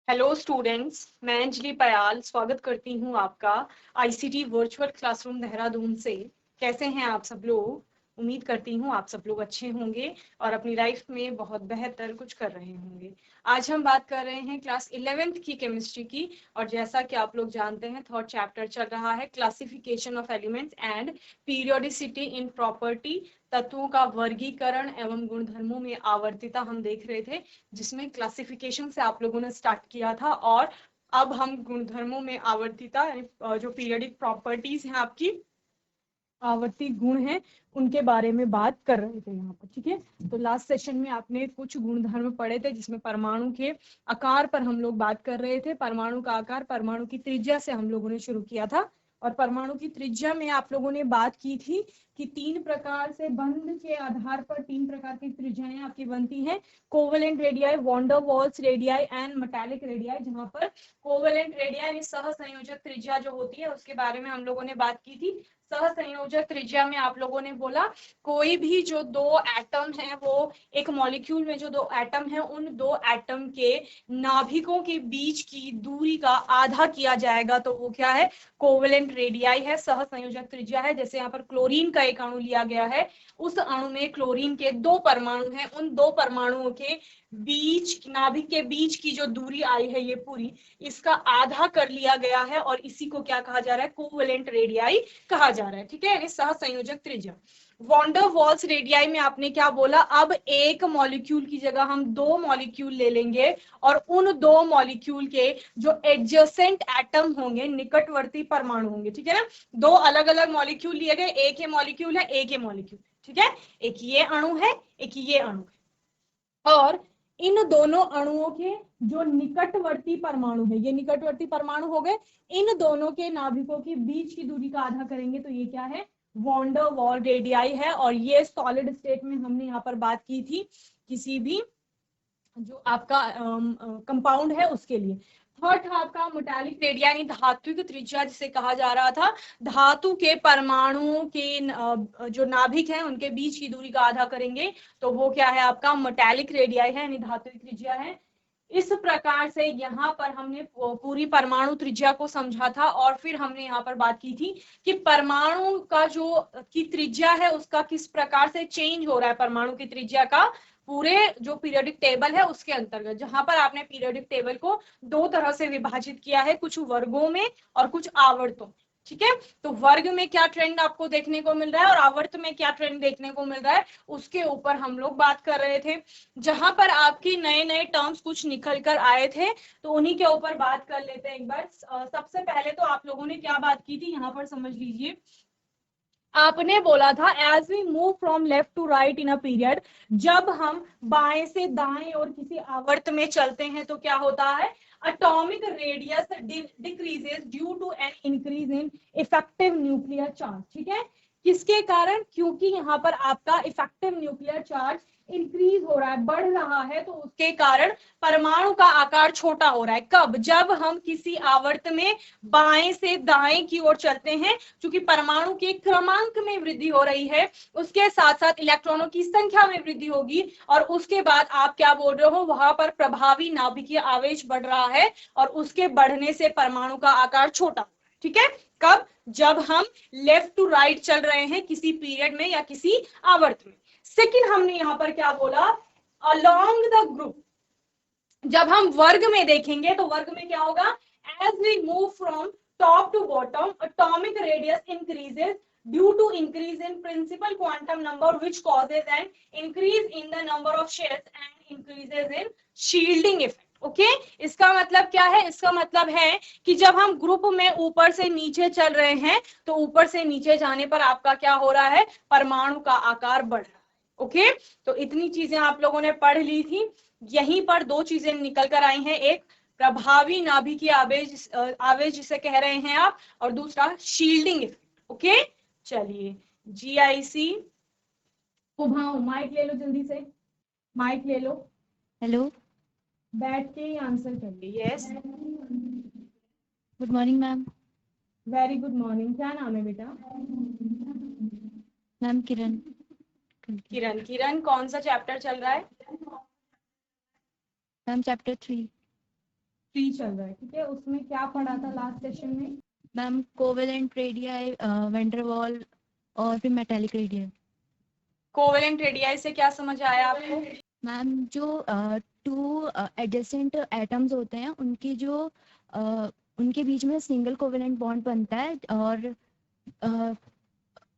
Hello students, मैं अंजलि पयाल स्वागत करती हूँ आपका आईसीटी वर्चुअल क्लासरूम देहरादून से। कैसे हैं आप सब लोग? उम्मीद करती हूँ आप सब लोग अच्छे होंगे और अपनी लाइफ में बहुत बेहतर कुछ कर रहे होंगे। आज हम बात कर रहे हैं क्लास 11th की केमिस्ट्री की, और जैसा कि आप लोग जानते हैं थर्ड चैप्टर चल रहा है classification of elements and periodicity in property. तत्वों का वर्गीकरण एवं गुणधर्मों में आवर्तिता हम देख रहे थे, जिसमें क्लासिफिकेशन से आप लोगों ने स्टार्ट किया था, और अब हम गुणधर्मों में आवर्तिता जो पीरियोडिक प्रॉपर्टीज हैं, आपकी आवर्ती गुण हैं, उनके बारे में बात कर रहे थे यहाँ पर। ठीक है, तो लास्ट सेशन में आपने कुछ गुणधर्म पढ़े थे, जिसमें परमाणु के आकार पर हम लोग बात कर रहे थे। परमाणु का आकार परमाणु की त्रिज्या से हम लोगों ने शुरू किया था, और परमाणु की त्रिज्या में आप लोगों ने बात की थी कि तीन प्रकार से बंध के आधार पर तीन प्रकार की त्रिज्याएं आपकी बनती हैं। Covalent radii, van der Waals radii and metallic radii. जहां पर कोवेलेंट रेडियाई यानी सहसंयोजक त्रिज्या जो होती है, उसके बारे में हम लोगों ने बात की थी। सहसंयोजक त्रिज्या में आप लोगों ने बोला कोई भी जो दो एटम है, वो एक मॉलिक्यूल में जो दो एटम है, उन दो एटम के नाभिकों के बीच की दूरी का आधा किया जाएगा, तो वो क्या है? कोवेलेंट रेडियाई है, सहसंयोजक त्रिज्या है। जैसे यहाँ पर क्लोरीन का एक अणु लिया गया है, उस अणु में क्लोरीन के दो परमाणु हैं, उन दो परमाणुओं के बीच, नाभिक के बीच की जो दूरी आई है ये पूरी, इसका आधा कर लिया गया है, और इसी को क्या कहा जा रहा है? कोवेलेंट रेडियाई कहा जा रहा है। ठीक है, यानी सहसंयोजक त्रिज्या। वॉन डर वाल्स रेडियाई में आपने क्या बोला? अब एक मॉलिक्यूल की जगह हम दो मॉलिक्यूल ले लेंगे, और उन दो मॉलिक्यूल के जो एडजेसेंट एटम होंगे, निकटवर्ती परमाणु होंगे। ठीक है ना, दो अलग अलग मॉलिक्यूल लिए गए, एक ये मॉलिक्यूल है, एक ये मॉलिक्यूल। ठीक है, एक ये अणु है, एक ये अणु है, और इन दोनों अणुओं के जो निकटवर्ती परमाणु है, ये निकटवर्ती परमाणु हो गए, इन दोनों के नाभिकों के बीच की दूरी का आधा करेंगे, तो ये क्या है? वॉन डर वाल रेडियाई है। और ये सॉलिड स्टेट में हमने यहाँ पर बात की थी किसी भी जो आपका कंपाउंड है उसके लिए। थर्ड था आपका मेटालिक रेडिया, यानी धात्विक त्रिज्या जिसे कहा जा रहा था। धातु के परमाणुओं के जो नाभिक हैं, उनके बीच की दूरी का आधा करेंगे, तो वो क्या है? आपका मेटालिक रेडियाई है, यानी धात्विक त्रिज्या है। इस प्रकार से यहाँ पर हमने पूरी परमाणु त्रिज्या को समझा था, और फिर हमने यहाँ पर बात की थी कि परमाणु का जो की त्रिज्या है, उसका किस प्रकार से चेंज हो रहा है, परमाणु की त्रिज्या का पूरे जो पीरियोडिक टेबल है उसके अंतर्गत। जहां पर आपने पीरियोडिक टेबल को दो तरह से विभाजित किया है, कुछ वर्गों में और कुछ आवर्तों। ठीक है, तो वर्ग में क्या ट्रेंड आपको देखने को मिल रहा है और आवर्त में क्या ट्रेंड देखने को मिल रहा है, उसके ऊपर हम लोग बात कर रहे थे। जहां पर आपकी नए नए टर्म्स कुछ निकल कर आए थे, तो उन्हीं के ऊपर बात कर लेते हैं एक बार। सबसे पहले तो आप लोगों ने क्या बात की थी, यहाँ पर समझ लीजिए। आपने बोला था as we move from left to right in a period, जब हम बाएं से दाएं और किसी आवर्त में चलते हैं तो क्या होता है? Atomic radius decreases due to an increase in effective nuclear charge. ठीक है, किसके कारण? क्योंकि यहाँ पर आपका इफेक्टिव न्यूक्लियर चार्ज इंक्रीज हो रहा है, बढ़ रहा है, तो उसके कारण परमाणु का आकार छोटा हो रहा है। कब? जब हम किसी आवर्त में बाएं से दाएं की ओर चलते हैं, क्योंकि परमाणु के क्रमांक में वृद्धि हो रही है, उसके साथ साथ इलेक्ट्रॉनों की संख्या में वृद्धि होगी, और उसके बाद आप क्या बोल रहे हो? वहां पर प्रभावी नाभिकीय आवेश बढ़ रहा है, और उसके बढ़ने से परमाणु का आकार छोटा। ठीक है, कब? जब हम लेफ्ट टू राइट चल रहे हैं किसी पीरियड में या किसी आवर्त में। सेकंड हमने यहां पर क्या बोला? Along the group. जब हम वर्ग में देखेंगे तो वर्ग में क्या होगा? As we move from top to bottom, atomic radius increases due to increase in principal quantum number which causes an increase in the number of shells and increases in shielding effect. Okay, इसका मतलब क्या है? इसका मतलब है कि जब हम ग्रुप में ऊपर से नीचे चल रहे हैं, तो ऊपर से नीचे जाने पर आपका क्या हो रहा है? परमाणु का आकार बढ़ रहा है। ओके, तो इतनी चीजें आप लोगों ने पढ़ ली थी। यहीं पर दो चीजें निकल कर आई हैं, एक प्रभावी नाभिकीय आवेश, आवेश जिसे कह रहे हैं आप, और दूसरा शील्डिंग इफेक्ट। ओके, चलिए जीआईसी उभाओ, माइक ले लो जल्दी से, माइक ले लो, हेलो, बैठ के ही आंसर करिए। Yes, good morning ma'am. Very good morning. क्या नाम है बेटा? मैम किरण। किरण। किरण, कौन सा चैप्टर चल रहा है? Ma'am chapter 3। 3 चल रहा है, ठीक है। उसमें क्या पढ़ा था लास्ट सेशन में? मैम कोवेलेंट रेडियाई, वेंडरवॉल और फिर मेटालिक रेडियाई। कोवेलेंट रेडियाई से क्या समझ आया आपको? मैम जो टू एडजेसेंट एटम्स होते हैं उनके बीच में सिंगल कोवेलेंट बॉन्ड बनता है और अ,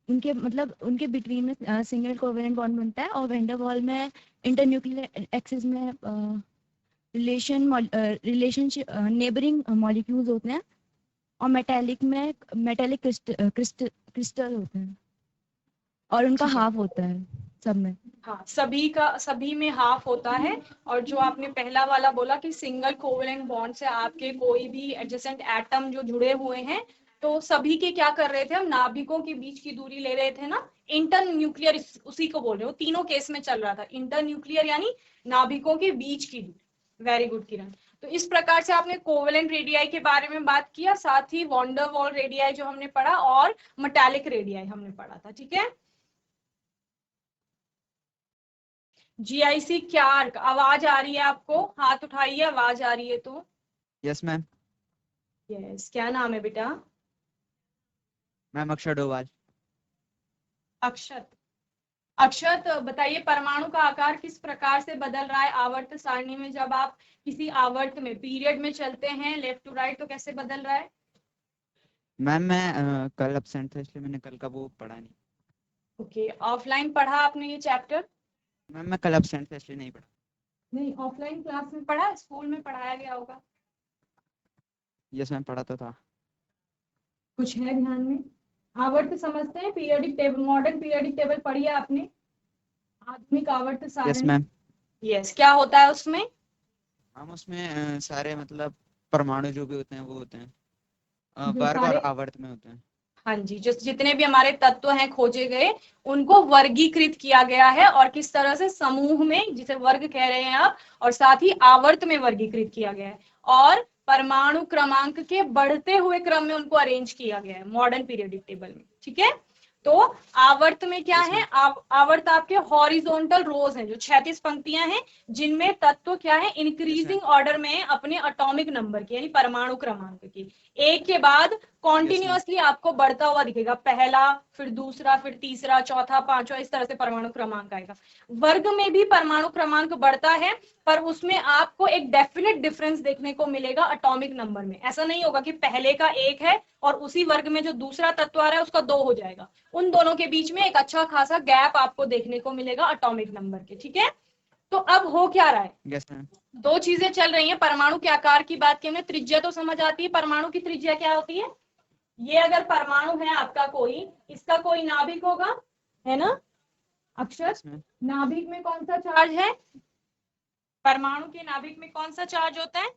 उनके बिटवीन में सिंगल कोवेलेंट बॉन्ड बनता है और वेंडरवॉल में इंटरन्यूक्लियर एक्सिस में रिलेशनशिप नेबरिंग मॉलिक्यूल्स होते हैं और मेटेलिक क्रिस्टल होते हैं और उनका ठीक है। हाफ होता है सब में। हाँ, सभी में हाफ होता है। और जो आपने पहला वाला बोला कि सिंगल कोवेलेंट बॉन्ड से आपके कोई भी एडजेसेंट एटम जो जुड़े हुए हैं, तो सभी के क्या कर रहे थे हम, नाभिकों के बीच की दूरी ले रहे थे ना। इंटर न्यूक्लियर उसी को बोल रहे हो, तीनों केस में चल रहा था। इंटर न्यूक्लियर यानी नाभिकों के बीच की दूरी। वेरी गुड किरण। तो इस प्रकार से आपने कोवेलेंट रेडियाई के बारे में बात किया, साथ ही वॉन्डर वॉल रेडियाई जो हमने पढ़ा और मेटालिक रेडियाई हमने पढ़ा था, ठीक है। जीआईसी क्यार्क, आवाज आ रही है आपको? हाथ उठाइए, आवाज आ रही है तो। Yes ma'am. यस, क्या नाम है बेटा? मैम अक्षर डोभाल। अक्षत। अक्षत, बताइए परमाणु का आकार किस प्रकार से बदल रहा है आवर्त सारणी में? जब आप किसी आवर्त में पीरियड में चलते हैं लेफ्ट टू राइट, तो कैसे बदल रहा है? मैम मैं कल एब्सेंट था इसलिए मैंने कल का वो पढ़ा नहीं। ओके, ऑफलाइन पढ़ा आपने ये चैप्टर? मैम मैं कल एब्सेंट था इसलिए नहीं पढ़ा। नहीं, ऑफलाइन क्लास में पढ़ा, स्कूल में पढ़ाया गया होगा। यस मैम पढ़ा तो था। कुछ है ध्यान में? आवर्त समझते हैं, periodic table, modern periodic table पढ़ी है आपने? आधुनिक आवर्त यस सारणी। मैम। यस, क्या होता है उसमें? हम उसमें सारे मतलब परमाणु जो भी होते हैं वो होते हैं जो वर्ग और सारे, आवर्त में होते हैं। हाँ जी, जो जितने भी हमारे तत्व हैं खोजे गए, उनको वर्गीकृत किया गया है। और किस तरह से? समूह में, जिसे वर्ग कह रहे हैं आप, और साथ ही आवर्त में वर्गीकृत किया गया है। और परमाणु क्रमांक के बढ़ते हुए क्रम में उनको अरेंज किया गया है मॉडर्न पीरियडिक टेबल में, ठीक है। तो आवर्त में क्या यस है? मैम। आवर्त आपके हॉरिजॉन्टल रोज हैं, जो 36 पंक्तियां हैं, जिनमें तत्व क्या है, यस इंक्रीजिंग मैम। ऑर्डर में अपने एटॉमिक नंबर की, यानी परमाणु क्रमांक की, एक के बाद यस मैम। कॉन्टिन्यूअसली आपको बढ़ता हुआ दिखेगा। पहला, फिर दूसरा, फिर तीसरा, चौथा, पांचवा, इस तरह से परमाणु क्रमांक आएगा। वर्ग में भी परमाणु क्रमांक बढ़ता है, पर उसमें आपको एक डेफिनेट डिफरेंस देखने को मिलेगा एटॉमिक नंबर में। ऐसा नहीं होगा कि पहले का 1 है और उसी वर्ग में जो दूसरा तत्व आ रहा है उसका 2 हो जाएगा। उन दोनों के बीच में एक अच्छा खासा गैप आपको देखने को मिलेगा एटॉमिक नंबर के, ठीक है। तो अब हो क्या रहा है? Yes ma'am. दो चीजें चल रही हैं। परमाणु के आकार की बात की हमने, त्रिज्या तो समझ आती है। परमाणु की त्रिज्या क्या होती है? ये अगर परमाणु है आपका कोई, इसका कोई नाभिक होगा, है ना अक्षर? Yes ma'am. नाभिक में कौन सा चार्ज है? परमाणु के नाभिक में कौन सा चार्ज होता है?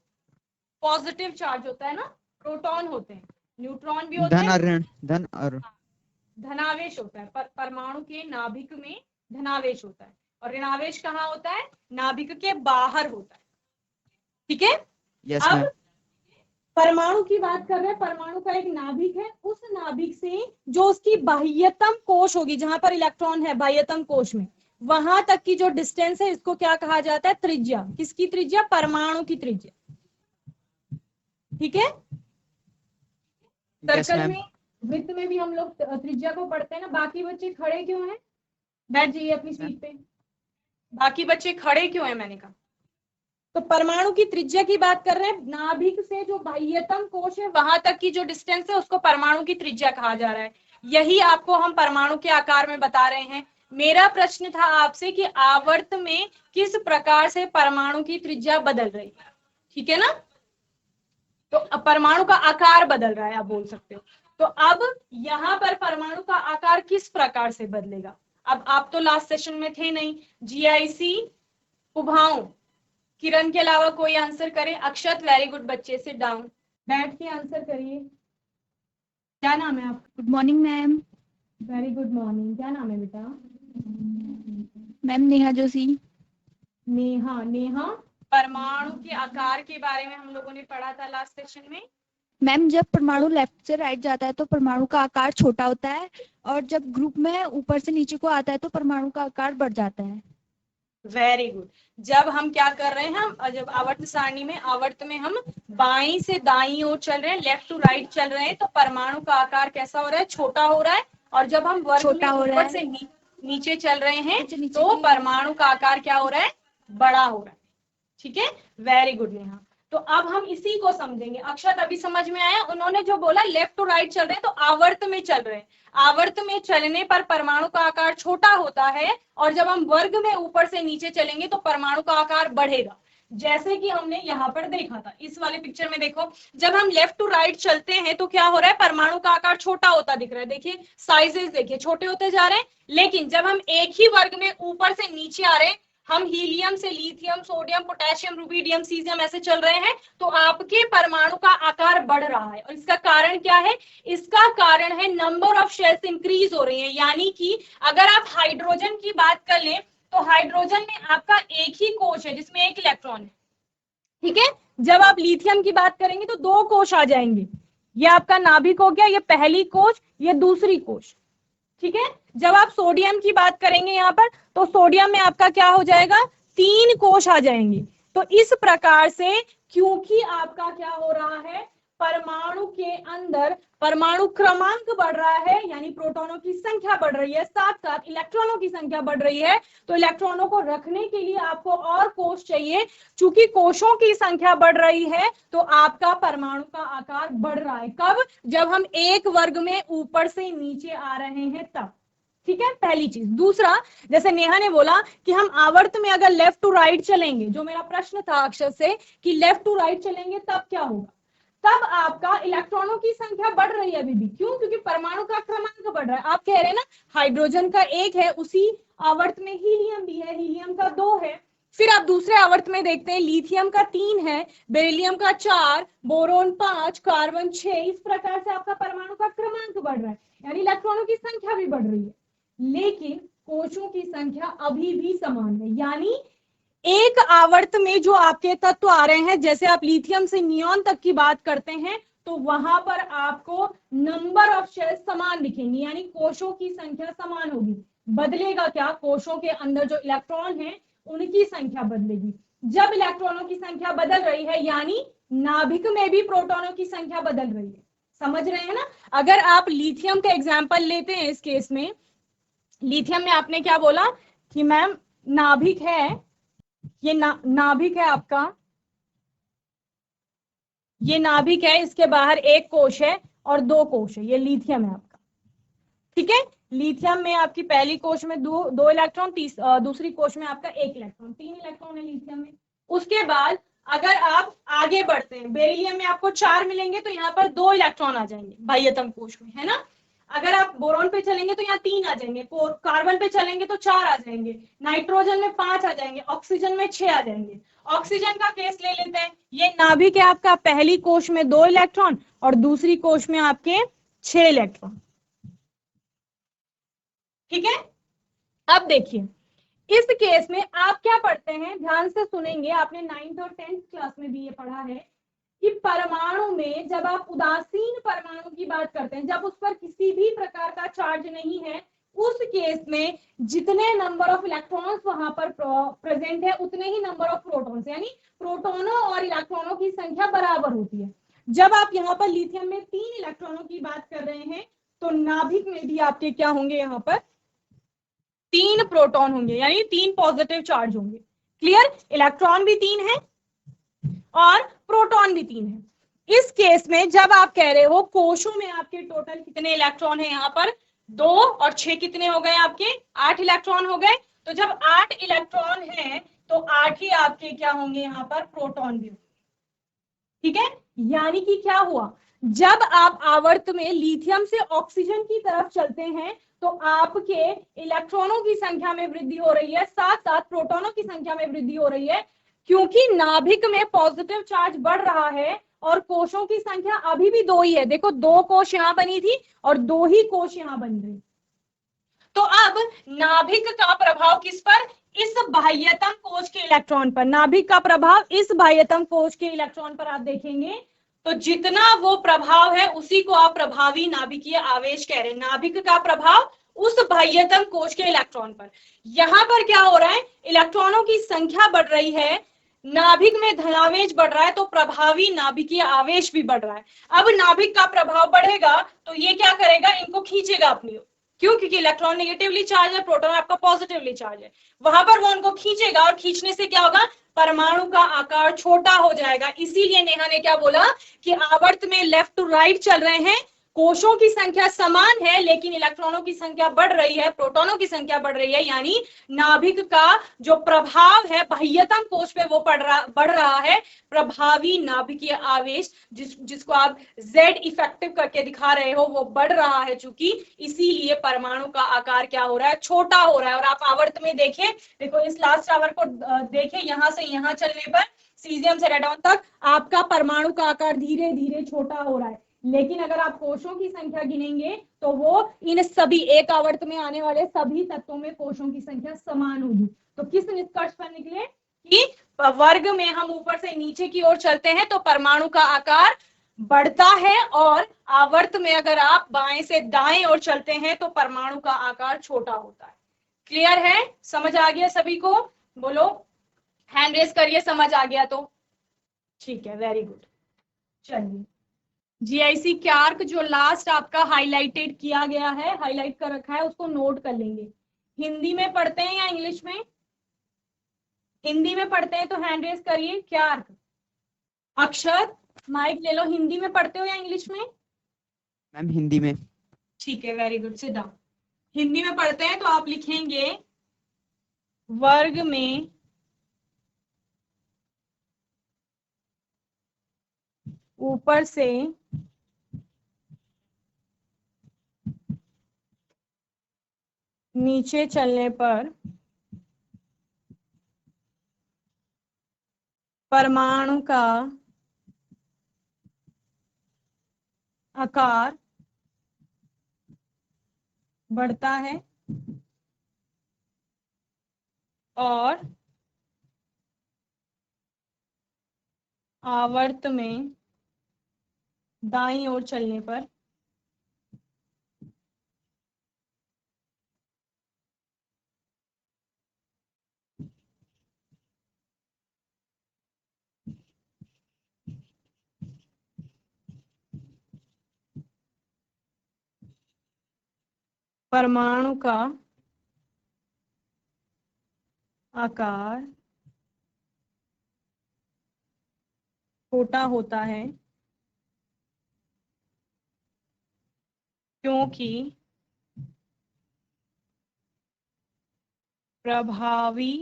पॉजिटिव चार्ज होता है ना। प्रोटॉन होते हैं, न्यूट्रॉन भी होते धन हैं, और ऋण, धन और धनावेश होता है। परमाणु के नाभिक में धनावेश होता है, और ऋणावेश कहाँ होता है? नाभिक के बाहर होता है, ठीक है। यस अब मैम। परमाणु की बात कर रहे हैं। परमाणु का एक नाभिक है, उस नाभिक से जो उसकी बाह्यतम कोश होगी, जहां पर इलेक्ट्रॉन है बाह्यतम कोश में, वहां तक की जो डिस्टेंस है, इसको क्या कहा जाता है? त्रिज्या। किसकी त्रिज्या? परमाणु की त्रिज्या, ठीक है। Yes circle ma'am. में, वृत्त में भी हम लोग त्रिज्या को पढ़ते हैं ना। बाकी बच्चे खड़े क्यों हैं? बैठ जाइए अपनी सीट पे। बाकी बच्चे खड़े क्यों हैं, मैंने कहा। तो परमाणु की त्रिज्या की बात कर रहे हैं। नाभिक से जो बाह्यतम कोश है वहां तक की जो डिस्टेंस है, उसको परमाणु की त्रिज्या कहा जा रहा है। यही आपको हम परमाणु के आकार में बता रहे हैं। मेरा प्रश्न था आपसे कि आवर्त में किस प्रकार से परमाणु की त्रिज्या बदल रही है, ठीक है ना। तो परमाणु का आकार बदल रहा है, आप बोल सकते हो। तो अब यहाँ पर परमाणु का आकार किस प्रकार से बदलेगा? अब आप तो लास्ट सेशन में थे नहीं। जीआईसी, उभाऊ, किरण के अलावा कोई आंसर करे? अक्षत, वेरी गुड बच्चे, सिट डाउन, बैठ के आंसर करिए। क्या नाम है आपका? Good morning ma'am. Very good morning, क्या नाम है बेटा? मैम नेहा जोशी। नेहा। नेहा, परमाणु के आकार के बारे में हम लोगों ने पढ़ा था लास्ट सेशन में। मैम जब परमाणु लेफ्ट से राइट जाता है तो परमाणु का आकार छोटा होता है और जब ग्रुप में ऊपर से नीचे को आता है तो परमाणु का आकार बढ़ जाता है। Very good. जब हम क्या कर रहे हैं, हम जब आवर्त सारणी में आवर्त में हम बाईं से दाईं ओर चल रहे हैं, लेफ्ट टू राइट चल रहे हैं, तो परमाणु का आकार कैसा हो रहा है, छोटा हो रहा है। और जब हम वर्ग में ऊपर से नीचे चल रहे हैं तो परमाणु का आकार क्या हो रहा है, बड़ा हो रहा है। ठीक है, वेरी गुड नेहा। तो अब हम इसी को समझेंगे। अक्षत अभी समझ में आया, उन्होंने जो बोला लेफ्ट टू राइट चल रहे हैं तो आवर्त में चल रहे हैं, आवर्त में चलने पर परमाणु का आकार छोटा होता है, और जब हम वर्ग में ऊपर से नीचे चलेंगे तो परमाणु का आकार बढ़ेगा, जैसे कि हमने यहाँ पर देखा था। इस वाले पिक्चर में देखो, जब हम लेफ्ट टू राइट चलते हैं तो क्या हो रहा है, परमाणु का आकार छोटा होता दिख रहा है। देखिए साइजेस देखिए छोटे होते जा रहे हैं, लेकिन जब हम एक ही वर्ग में ऊपर से नीचे आ रहे हैं, हम हीलियम से lithium, sodium, potassium, rubidium, caesium ऐसे चल रहे हैं, तो आपके परमाणु का आकार बढ़ रहा है। और इसका कारण क्या है, इसका कारण है नंबर ऑफ शेल्स इंक्रीज हो रही है। यानी कि अगर आप हाइड्रोजन की बात कर लें तो हाइड्रोजन में आपका एक ही कोश है जिसमें एक इलेक्ट्रॉन है। ठीक है, जब आप लिथियम की बात करेंगे तो दो कोश आ जाएंगे, ये आपका नाभिक हो गया, ये पहली कोश, ये दूसरी कोश। ठीक है, जब आप सोडियम की बात करेंगे यहाँ पर तो सोडियम में आपका क्या हो जाएगा, 3 कोश आ जाएंगे। तो इस प्रकार से क्योंकि आपका क्या हो रहा है, परमाणु के अंदर परमाणु क्रमांक बढ़ रहा है, यानी प्रोटॉनों की संख्या बढ़ रही है, साथ साथ इलेक्ट्रॉनों की संख्या बढ़ रही है, तो इलेक्ट्रॉनों को रखने के लिए आपको और कोश चाहिए। चूंकि कोशों की संख्या बढ़ रही है तो आपका परमाणु का आकार बढ़ रहा है। कब, जब हम एक वर्ग में ऊपर से नीचे आ रहे हैं तब। ठीक है, पहली चीज। दूसरा, जैसे नेहा ने बोला कि हम आवर्त में अगर लेफ्ट टू राइट चलेंगे, जो मेरा प्रश्न था अक्षर से कि लेफ्ट टू राइट चलेंगे तब क्या होगा, तब आपका इलेक्ट्रॉनों की संख्या बढ़ रही है अभी भी। क्यों, क्योंकि परमाणु का क्रमांक बढ़ रहा है। आप कह रहे हैं ना, हाइड्रोजन का 1 है, उसी आवर्त में हीलियम भी है, हीलियम का 2 है। फिर आप दूसरे आवर्त में देखते हैं लिथियम का 3 है, बेरिलियम का 4, बोरोन 5, कार्बन 6। इस प्रकार से आपका परमाणु का क्रमांक बढ़ रहा है, यानी इलेक्ट्रॉनों की संख्या भी बढ़ रही है, लेकिन कोशों की संख्या अभी भी समान है। यानी एक आवर्त में जो आपके तत्व आ रहे हैं, जैसे आप लिथियम से नियॉन तक की बात करते हैं, तो वहां पर आपको नंबर ऑफ शेल्स समान दिखेंगी, यानी कोशों की संख्या समान होगी। बदलेगा क्या, कोशों के अंदर जो इलेक्ट्रॉन है उनकी संख्या बदलेगी। जब इलेक्ट्रॉनों की संख्या बदल रही है, यानी नाभिक में भी प्रोटॉनों की संख्या बदल रही है। समझ रहे हैं ना। अगर आप लिथियम का एग्जाम्पल लेते हैं, इस केस में लिथियम में आपने क्या बोला कि मैम नाभिक है, ये नाभिक है आपका, ये नाभिक है, इसके बाहर एक कोश है और 2 कोश है, ये लिथियम है आपका। ठीक है, लिथियम में आपकी पहली कोश में दो इलेक्ट्रॉन, दूसरी कोश में आपका 1 इलेक्ट्रॉन, 3 इलेक्ट्रॉन है लिथियम में। उसके बाद अगर आप आगे बढ़ते हैं, बेरिलियम में आपको 4 मिलेंगे, तो यहाँ पर 2 इलेक्ट्रॉन आ जाएंगे बाह्यतम कोश में, है ना। अगर आप बोरॉन पे चलेंगे तो यहाँ 3 आ जाएंगे, कार्बन पे चलेंगे तो 4 आ जाएंगे, नाइट्रोजन में 5 आ जाएंगे, ऑक्सीजन में 6 आ जाएंगे। ऑक्सीजन का केस ले लेते हैं, ये नाभिक है आपका, पहली कोश में 2 इलेक्ट्रॉन और दूसरी कोश में आपके 6 इलेक्ट्रॉन। ठीक है, अब देखिए इस केस में आप क्या पढ़ते हैं, ध्यान से सुनेंगे, आपने 9th और 10th क्लास में भी ये पढ़ा है कि परमाणु में जब आप उदासीन परमाणु की बात करते हैं, जब उस पर किसी भी प्रकार का चार्ज नहीं है, उस केस में जितने नंबर ऑफ इलेक्ट्रॉन्स वहां पर प्रेजेंट है उतने ही नंबर ऑफ प्रोटॉन्स, यानी प्रोटॉनों और इलेक्ट्रॉनों की संख्या बराबर होती है। जब आप यहाँ पर लिथियम में 3 इलेक्ट्रॉनों की बात कर रहे हैं, तो नाभिक में भी आपके क्या होंगे, यहाँ पर 3 प्रोटॉन होंगे, यानी 3 पॉजिटिव चार्ज होंगे। क्लियर, इलेक्ट्रॉन भी 3 है और प्रोटॉन भी 3 है। इस केस में जब आप कह रहे हो कोशों में आपके टोटल कितने इलेक्ट्रॉन है, यहाँ पर 2 और 6 कितने हो गए आपके, 8 इलेक्ट्रॉन हो गए। तो जब 8 इलेक्ट्रॉन है तो 8 ही आपके क्या होंगे, यहाँ पर प्रोटॉन भी। ठीक है, यानी कि क्या हुआ, जब आप आवर्त में लिथियम से ऑक्सीजन की तरफ चलते हैं तो आपके इलेक्ट्रॉनों की संख्या में वृद्धि हो रही है, साथ साथ प्रोटॉनों की संख्या में वृद्धि हो रही है, क्योंकि नाभिक में पॉजिटिव चार्ज बढ़ रहा है और कोशों की संख्या अभी भी 2 ही है। देखो 2 कोश यहाँ बनी थी और 2 ही कोश यहाँ बन रही। तो अब नाभिक का प्रभाव किस पर, इस बाह्यतम कोश के इलेक्ट्रॉन पर। नाभिक का प्रभाव इस बाह्यतम कोश के इलेक्ट्रॉन पर आप देखेंगे तो जितना वो प्रभाव है उसी को आप प्रभावी नाभिकीय आवेश कह रहे हैं। नाभिक का प्रभाव उस बाह्यतम कोश के इलेक्ट्रॉन पर। यहां पर क्या हो रहा है, इलेक्ट्रॉनों की संख्या बढ़ रही है, नाभिक में धनावेश बढ़ रहा है, तो प्रभावी नाभिकीय आवेश भी बढ़ रहा है। अब नाभिक का प्रभाव बढ़ेगा तो ये क्या करेगा, इनको खींचेगा अपनी ओर। क्यों? क्योंकि इलेक्ट्रॉन नेगेटिवली चार्ज है, प्रोटॉन आपका पॉजिटिवली चार्ज है, वहां पर वो उनको खींचेगा और खींचने से क्या होगा, परमाणु का आकार छोटा हो जाएगा। इसीलिए नेहा ने क्या बोला कि आवर्त में लेफ्ट टू राइट चल रहे हैं, कोशों की संख्या समान है लेकिन इलेक्ट्रॉनों की संख्या बढ़ रही है, प्रोटॉनों की संख्या बढ़ रही है, यानी नाभिक का जो प्रभाव है बाह्यतम कोश पे वो बढ़ रहा है। प्रभावी नाभिकीय आवेश जिसको आप Z इफेक्टिव करके दिखा रहे हो, वो बढ़ रहा है चूंकि, इसीलिए परमाणु का आकार क्या हो रहा है, छोटा हो रहा है। और आप आवर्त में देखें, देखो इस लास्ट आवर को देखें, यहां से यहां चलने पर सीजियम से रेडॉन तक आपका परमाणु का आकार धीरे धीरे छोटा हो रहा है। लेकिन अगर आप कोशों की संख्या गिनेंगे तो वो इन सभी एक आवर्त में आने वाले सभी तत्वों में कोशों की संख्या समान होगी। तो किस निष्कर्ष पर निकले कि वर्ग में हम ऊपर से नीचे की ओर चलते हैं तो परमाणु का आकार बढ़ता है, और आवर्त में अगर आप बाएं से दाएं ओर चलते हैं तो परमाणु का आकार छोटा होता है। क्लियर है? समझ आ गया सभी को? बोलो, हैंड रेस करिए समझ आ गया तो। ठीक है, वेरी गुड। चलिए, जीआईसी क्लार्क जो लास्ट आपका हाईलाइटेड किया गया है, हाईलाइट कर रखा है, उसको नोट कर लेंगे। हिंदी में पढ़ते हैं या इंग्लिश में? हिंदी में पढ़ते हैं तो हैंड रेस करिए। क्लार्क, अक्षर माइक ले लो। हिंदी में पढ़ते हो या इंग्लिश में? मैम हिंदी में। ठीक है, very good, sit down. Hindi में पढ़ते हैं तो आप लिखेंगे वर्ग में ऊपर से नीचे चलने पर परमाणु का आकार बढ़ता है और आवर्त में दाईं ओर चलने पर परमाणु का आकार छोटा होता है, क्योंकि प्रभावी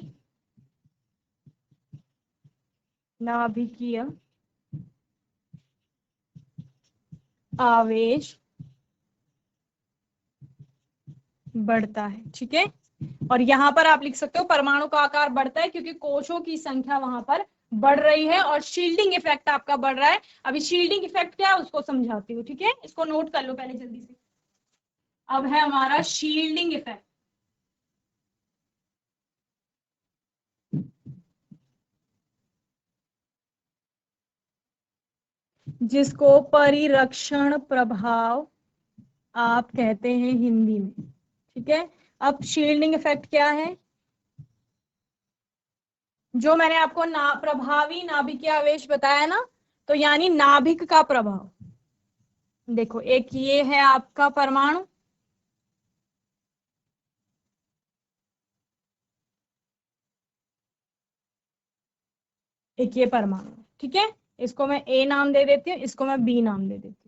नाभिकीय आवेश बढ़ता है। ठीक है, और यहां पर आप लिख सकते हो परमाणु का आकार बढ़ता है क्योंकि कोशों की संख्या वहां पर बढ़ रही है और शील्डिंग इफेक्ट आपका बढ़ रहा है। अभी शील्डिंग इफेक्ट क्या है उसको समझाती हूँ। ठीक है, इसको नोट कर लो पहले जल्दी से। अब है हमारा शील्डिंग इफेक्ट। जिसको परिरक्षण प्रभाव आप कहते हैं हिंदी में। ठीक है, अब शील्डिंग इफेक्ट क्या है? जो मैंने आपको प्रभावी नाभिकीय आवेश बताया ना, तो यानी नाभिक का प्रभाव। देखो, एक ये है आपका परमाणु, एक ये परमाणु। ठीक है, इसको मैं ए नाम दे देती हूँ, इसको मैं बी नाम दे देती हूँ।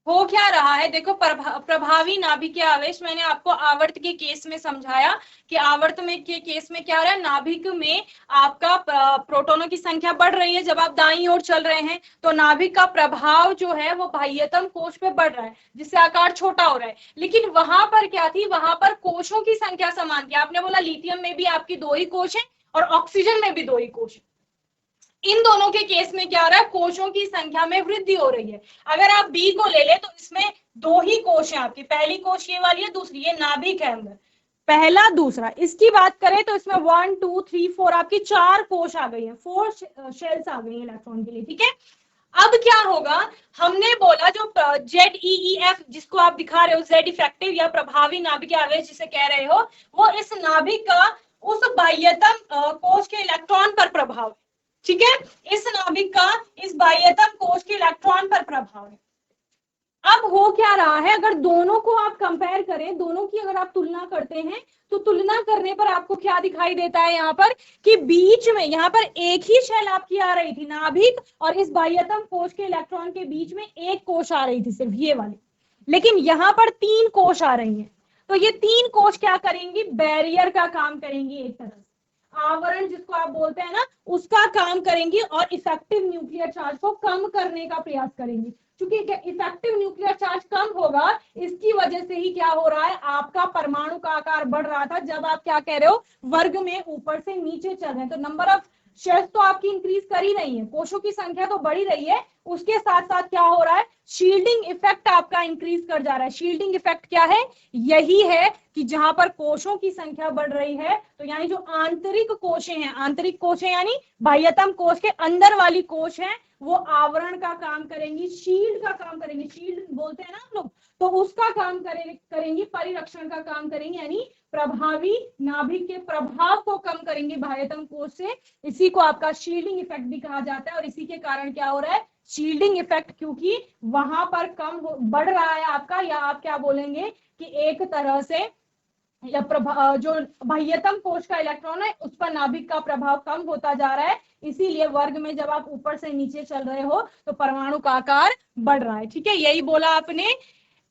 हो क्या रहा है, देखो प्रभावी नाभिकीय आवेश मैंने आपको आवर्त के केस में समझाया कि आवर्त में के केस में क्या हो रहा है, नाभिक में आपका प्रोटॉनों की संख्या बढ़ रही है। जब आप दाईं ओर चल रहे हैं तो नाभिक का प्रभाव जो है वो बाह्यतम कोश पे बढ़ रहा है, जिससे आकार छोटा हो रहा है। लेकिन वहां पर क्या थी, वहां पर कोशों की संख्या समान थी। आपने बोला लिथियम में भी आपकी 2 ही कोश है और ऑक्सीजन में भी 2 ही कोश है। इन दोनों के केस में क्या हो रहा है, कोशों की संख्या में वृद्धि हो रही है। अगर आप बी को ले ले तो इसमें 2 ही कोश हैं आपकी, पहली कोश ये वाली है, दूसरी ये नाभिक है अंदर, पहला दूसरा। इसकी बात करें तो इसमें 1 2 3 4 आपकी 4 कोश आ गई है, 4 शेल्स आ गई है इलेक्ट्रॉन के लिए। ठीक है, अब क्या होगा, हमने बोला जो ZEEF जिसको आप दिखा रहे हो, Z इफेक्टिव या प्रभावी नाभिकीय आवेश जिसे कह रहे हो, वो इस नाभिक का उस बाह्यतम कोश के इलेक्ट्रॉन पर प्रभाव है। ठीक है, इस नाभिक का इस बाह्यतम कोश के इलेक्ट्रॉन पर प्रभाव है। अब हो क्या रहा है, अगर दोनों को आप कंपेयर करें, दोनों की अगर आप तुलना करते हैं, तो तुलना करने पर आपको क्या दिखाई देता है यहाँ पर कि बीच में यहाँ पर एक ही शेल आपकी आ रही थी, नाभिक और इस बाह्यतम कोश के इलेक्ट्रॉन के बीच में एक कोश आ रही थी, सिर्फ ये वाली, लेकिन यहाँ पर 3 कोश आ रही हैं। तो ये 3 कोश क्या करेंगी, बैरियर का काम करेंगी, एक तरह से आवरण जिसको आप बोलते हैं ना, उसका काम करेंगी और इफेक्टिव न्यूक्लियर चार्ज को कम करने का प्रयास करेंगी। क्योंकि इफेक्टिव न्यूक्लियर चार्ज कम होगा, इसकी वजह से ही क्या हो रहा है, आपका परमाणु का आकार बढ़ रहा था जब आप क्या कह रहे हो, वर्ग में ऊपर से नीचे चल रहे हैं, तो नंबर ऑफ शेल्स तो आपकी इंक्रीज कर ही रही है, कोशों की संख्या तो बढ़ ही रही है, उसके साथ साथ क्या हो रहा है, शील्डिंग इफेक्ट आपका इंक्रीज कर जा रहा है। शील्डिंग इफेक्ट क्या है, यही है कि जहां पर कोशों की संख्या बढ़ रही है, तो यानी जो आंतरिक कोशें हैं, आंतरिक कोशें यानी बाह्यतम कोश के अंदर वाली कोश है, वो आवरण का काम करेंगी, शील्ड का काम करेंगी, शील्ड बोलते हैं ना हम लोग, तो उसका काम करेंगी, परिरक्षण का काम करेंगी, यानी प्रभावी नाभिक के प्रभाव को कम करेंगे बाह्यतम कोश से। इसी को आपका शील्डिंग इफेक्ट भी कहा जाता है। और इसी के कारण क्या हो रहा है, शील्डिंग इफेक्ट, क्योंकि वहां पर बढ़ रहा है आपका, या आप क्या बोलेंगे कि एक तरह से या जो बाह्यतम कोश का इलेक्ट्रॉन है उस पर नाभिक का प्रभाव कम होता जा रहा है, इसीलिए वर्ग में जब आप ऊपर से नीचे चल रहे हो तो परमाणु का आकार बढ़ रहा है। ठीक है, यही बोला आपने,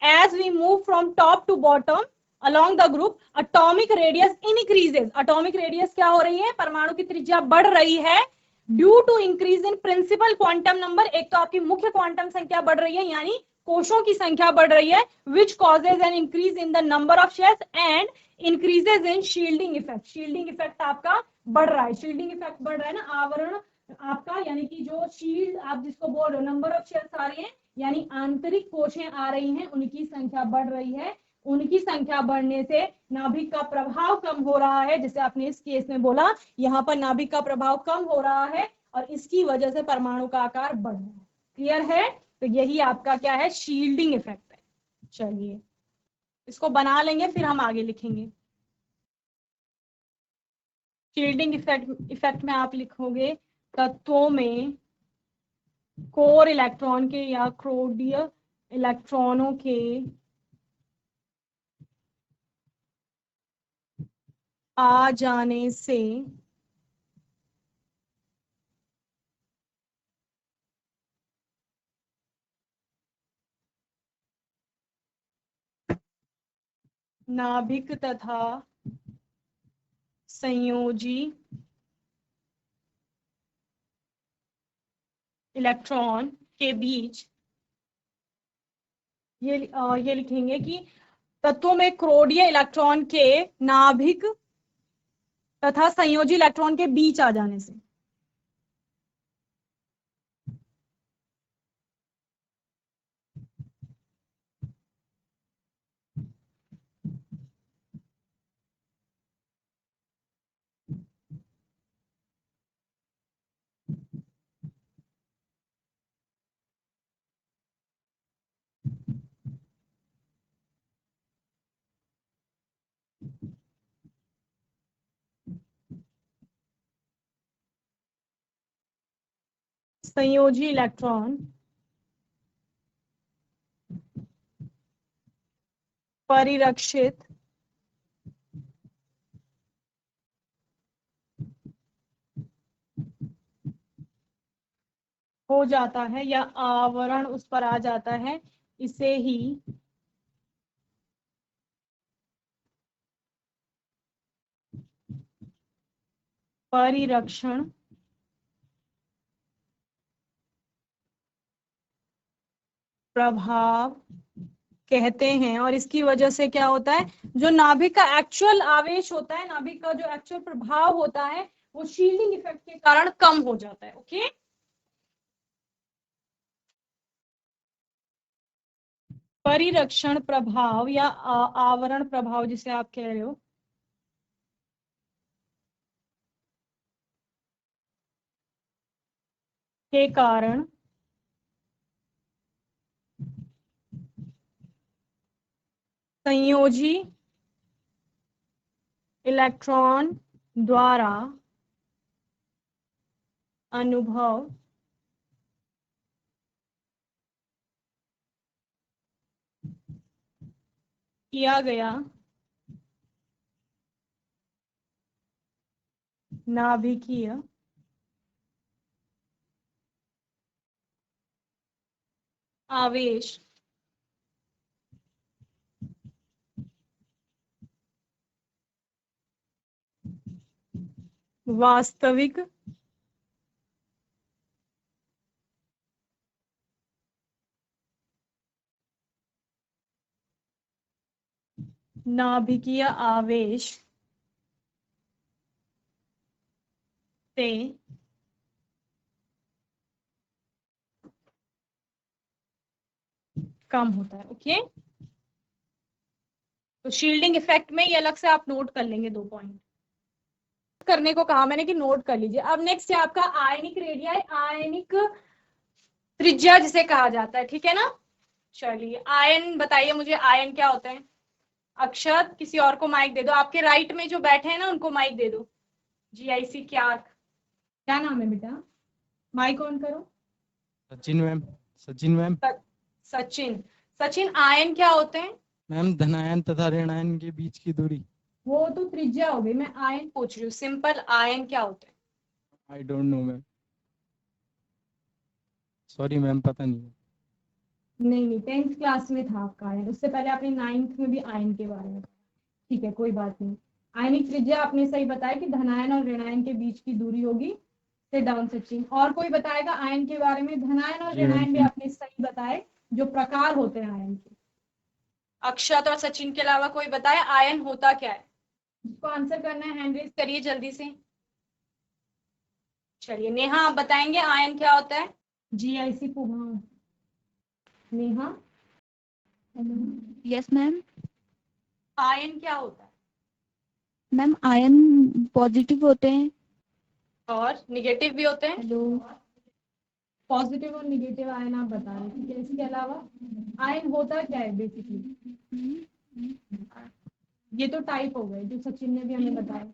as we move from top to bottom along the group atomic radius increases। atomic radius क्या हो रही है, परमाणु की त्रिज्या बढ़ रही है due to increase in principal quantum number. एक तो आपकी मुख्य क्वांटम संख्या बढ़ रही है, यानी कोशों की संख्या बढ़ रही है, विच causes an increase in the number of shells and increases in shielding effect. Shielding effect आपका बढ़ रहा है, शील्डिंग इफेक्ट बढ़ रहा है ना, आवरण आपका, यानी कि जो शील्ड आप जिसको बोल रहे हो, नंबर ऑफ शेल्स आ रही है, यानी आंतरिक कोशें आ रही हैं, उनकी संख्या बढ़ रही है, उनकी संख्या बढ़ने से नाभिक का प्रभाव कम हो रहा है, जैसे आपने इस केस में बोला, यहाँ पर नाभिक का प्रभाव कम हो रहा है और इसकी वजह से परमाणु का आकार बढ़ रहा है। क्लियर है, तो यही आपका क्या है, शील्डिंग इफेक्ट है। चलिए इसको बना लेंगे, फिर हम आगे लिखेंगे। शील्डिंग इफेक्ट में आप लिखोगे तत्वों में कोर इलेक्ट्रॉन के या क्रोडीय इलेक्ट्रॉनों के आ जाने से नाभिक तथा संयोजी इलेक्ट्रॉन के बीच ये लिखेंगे कि तत्वों में क्रोडीय इलेक्ट्रॉन के नाभिक तथा संयोजी इलेक्ट्रॉन के बीच आ जाने से संयोजी इलेक्ट्रॉन परिरक्षित हो जाता है या आवरण उस पर आ जाता है, इसे ही परिरक्षण प्रभाव कहते हैं। और इसकी वजह से क्या होता है, जो नाभिक का एक्चुअल आवेश होता है, नाभिक का जो एक्चुअल प्रभाव होता है, वो शील्डिंग इफेक्ट के कारण कम हो जाता है। ओके, परिरक्षण प्रभाव या आवरण प्रभाव जिसे आप कह रहे हो, के कारण संयोजी इलेक्ट्रॉन द्वारा अनुभव किया गया नाभिकीय आवेश वास्तविक नाभिकीय आवेश से कम होता है। ओके, तो शील्डिंग इफेक्ट में ये अलग से आप नोट कर लेंगे, 2 पॉइंट करने को कहा मैंने कि नोट कर लीजिए। अब नेक्स्ट है आपका आयनिक रेडियाई, आयनिक त्रिज्या जिसे कहा जाता है, ठीक है ना। चलिए आयन बताइए मुझे, आयन क्या होते हैं। अक्षत, किसी और को माइक दे दो, आपके राइट में जो बैठे हैं ना उनको माइक दे दो। GIC क्या नाम है बेटा, माइक ऑन करो। Sachin ma'am. Sachin ma'am. Sachin, Sachin ion क्या होते हैं। मैम धनायन तथा ऋणायन के बीच की दूरी। वो तो त्रिज्या हो गई, मैं आयन पूछ रही हूँ, सिंपल आयन क्या होते हैं। I don't know ma'am, sorry ma'am, पता नहीं। नहीं 10th क्लास में था आपका आयन, उससे पहले आपने 9th में भी आयन के बारे में, ठीक है कोई बात नहीं। आयनिक त्रिज्या आपने सही बताया कि धनायन और ऋणायन के बीच की दूरी होगी। से डाउन सचिन, और कोई बताएगा आयन के बारे में। धनायन और ऋणायन भी आपने सही बताए, जो प्रकार होते हैं आयन के। अक्षत और सचिन के अलावा कोई बताए आयन होता क्या है। जिसको आंसर करना है हैंड रेज करिए जल्दी से। चलिए नेहा आप बताएंगे आयन क्या होता है। GIC पुभाव, नेहा। Yes ma'am. आयन क्या होता है। मैम आयन पॉजिटिव होते हैं और निगेटिव भी होते हैं। हेलो। पॉजिटिव और निगेटिव आयन आप बता रहे हैं, ठीक है। इसके अलावा आयन होता क्या है बेसिकली। ये तो टाइप हो गए जो सचिन ने भी हमें बताया।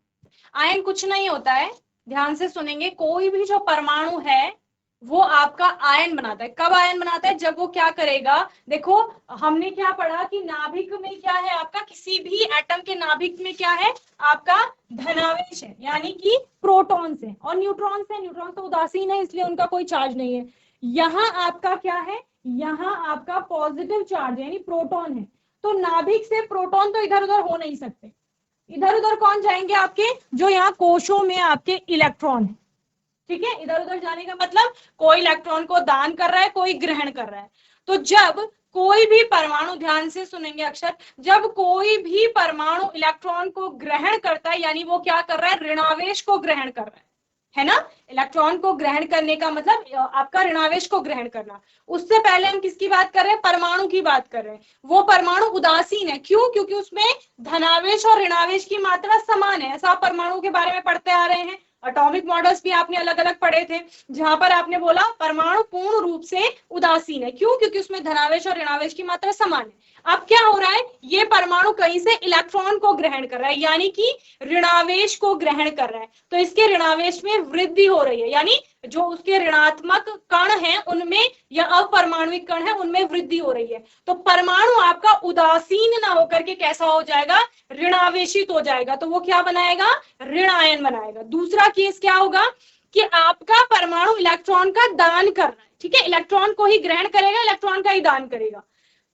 आयन कुछ नहीं होता है, ध्यान से सुनेंगे। कोई भी जो परमाणु है वो आपका आयन बनाता है। कब आयन बनाता है, जब वो क्या करेगा। देखो हमने क्या पढ़ा कि नाभिक में क्या है आपका, किसी भी एटम के नाभिक में क्या है आपका धनावेश है, यानी कि प्रोटॉन्स है, और न्यूट्रॉन्स है। न्यूट्रॉन तो उदासीन है इसलिए उनका कोई चार्ज नहीं है। यहाँ आपका क्या है, यहाँ आपका पॉजिटिव चार्ज है, यानी प्रोटॉन है। तो नाभिक से प्रोटॉन तो इधर उधर हो नहीं सकते। इधर उधर कौन जाएंगे आपके, जो यहाँ कोशों में आपके इलेक्ट्रॉन है, ठीक है। इधर उधर जाने का मतलब कोई इलेक्ट्रॉन को दान कर रहा है, कोई ग्रहण कर रहा है। तो जब कोई भी परमाणु, ध्यान से सुनेंगे अक्षर, जब कोई भी परमाणु इलेक्ट्रॉन को ग्रहण करता है, यानी वो क्या कर रहा है, ऋणावेश को ग्रहण कर रहा है ना। इलेक्ट्रॉन को ग्रहण करने का मतलब आपका ऋणावेश को ग्रहण करना। उससे पहले हम किसकी बात कर रहे हैं, परमाणु की बात कर रहे हैं। वो परमाणु उदासीन है, क्यों, क्योंकि उसमें धनावेश और ऋणावेश की मात्रा समान है। ऐसा आप परमाणु के बारे में पढ़ते आ रहे हैं। एटॉमिक मॉडल्स भी आपने अलग अलग पढ़े थे, जहां पर आपने बोला परमाणु पूर्ण रूप से उदासीन है, क्यों, क्योंकि उसमें धनावेश और ऋणावेश की मात्रा समान है। अब क्या हो रहा है, ये परमाणु कहीं से इलेक्ट्रॉन को ग्रहण कर रहा है, यानी कि ऋणावेश को ग्रहण कर रहा है। तो इसके ऋणावेश में वृद्धि हो रही है, यानी जो उसके ऋणात्मक कण हैं उनमें, या अपरमाणुविक कण है उनमें वृद्धि हो रही है। तो परमाणु आपका उदासीन ना होकर के कैसा हो जाएगा, ऋणावेशित हो जाएगा। तो वो क्या बनाएगा, ऋणायन बनाएगा। दूसरा केस क्या होगा कि आपका परमाणु इलेक्ट्रॉन का दान कर रहा है, ठीक है। इलेक्ट्रॉन को ही ग्रहण करेगा, इलेक्ट्रॉन का ही दान करेगा।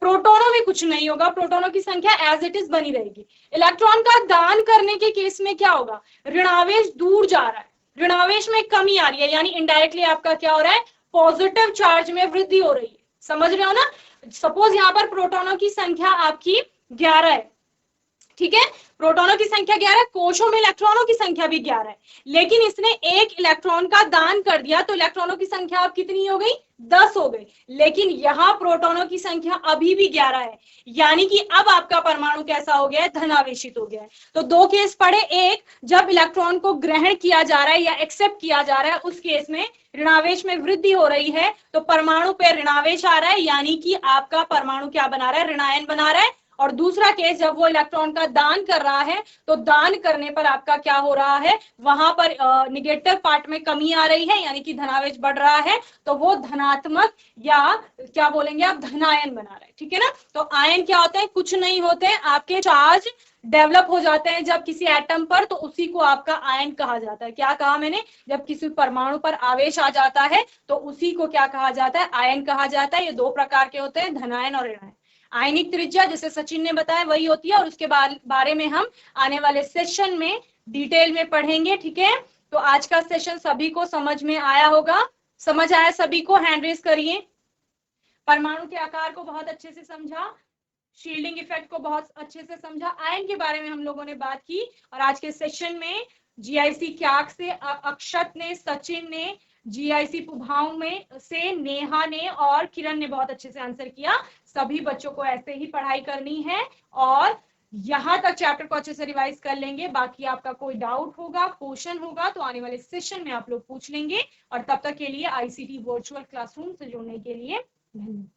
प्रोटोनों में कुछ नहीं होगा, प्रोटोनों की संख्या एज इट इज बनी रहेगी। इलेक्ट्रॉन का दान करने के केस में क्या होगा, ऋणावेश दूर जा रहा है, ऋणावेश में कमी आ रही है, यानी इनडायरेक्टली आपका क्या हो रहा है, पॉजिटिव चार्ज में वृद्धि हो रही है। समझ रहे हो ना। सपोज यहाँ पर प्रोटोनों की संख्या आपकी 11 है, ठीक है। प्रोटोनों की संख्या 11, कोशों में इलेक्ट्रॉनों की संख्या भी 11 है, लेकिन इसने एक इलेक्ट्रॉन का दान कर दिया, तो इलेक्ट्रॉनों की संख्या अब कितनी हो गई, 10 हो गई। लेकिन यहाँ प्रोटोनों की संख्या अभी भी 11 है, यानी कि अब आपका परमाणु कैसा हो गया है, धनावेशित हो गया है। तो 2 केस पढ़े, एक जब इलेक्ट्रॉन को ग्रहण किया जा रहा है या एक्सेप्ट किया जा रहा है, उस केस में ऋणावेश में वृद्धि हो रही है, तो परमाणु पे ऋणावेश आ रहा है, यानी कि आपका परमाणु क्या बना रहा है, ऋणायन बना रहा है। और दूसरा केस जब वो इलेक्ट्रॉन का दान कर रहा है तो दान करने पर आपका क्या हो रहा है, वहां पर निगेटिव पार्ट में कमी आ रही है, यानी कि धनावेश बढ़ रहा है, तो वो धनात्मक या क्या बोलेंगे आप, धनायन बना रहे हैं, ठीक है ना। तो आयन क्या होते हैं, कुछ नहीं होते हैं, आपके चार्ज डेवलप हो जाते हैं जब किसी एटम पर, तो उसी को आपका आयन कहा जाता है। क्या कहा मैंने, जब किसी परमाणु पर आवेश आ जाता है तो उसी को क्या कहा जाता है, आयन कहा जाता है। ये दो प्रकार के होते हैं, धनायन और ऋणायन। आयनिक त्रिज्या जैसे सचिन ने बताया वही होती है, और उसके बारे में हम आने वाले सेशन में डिटेल में पढ़ेंगे, ठीक है। तो आज का सेशन सभी को समझ में आया होगा, समझ आया सभी को, हैंड रेज करिए। परमाणु के आकार को बहुत अच्छे से समझा, शील्डिंग इफेक्ट को बहुत अच्छे से समझा, आयन के बारे में हम लोगों ने बात की, और आज के सेशन में जीआईसी क्याक से अक्षत ने, सचिन ने, जीआईसी पुभाव में से नेहा ने और किरण ने बहुत अच्छे से आंसर किया। सभी बच्चों को ऐसे ही पढ़ाई करनी है और यहां तक चैप्टर को अच्छे से रिवाइज कर लेंगे। बाकी आपका कोई डाउट होगा, क्वेश्चन होगा तो आने वाले सेशन में आप लोग पूछ लेंगे। और तब तक के लिए आईसीटी वर्चुअल क्लासरूम से जुड़ने के लिए धन्यवाद।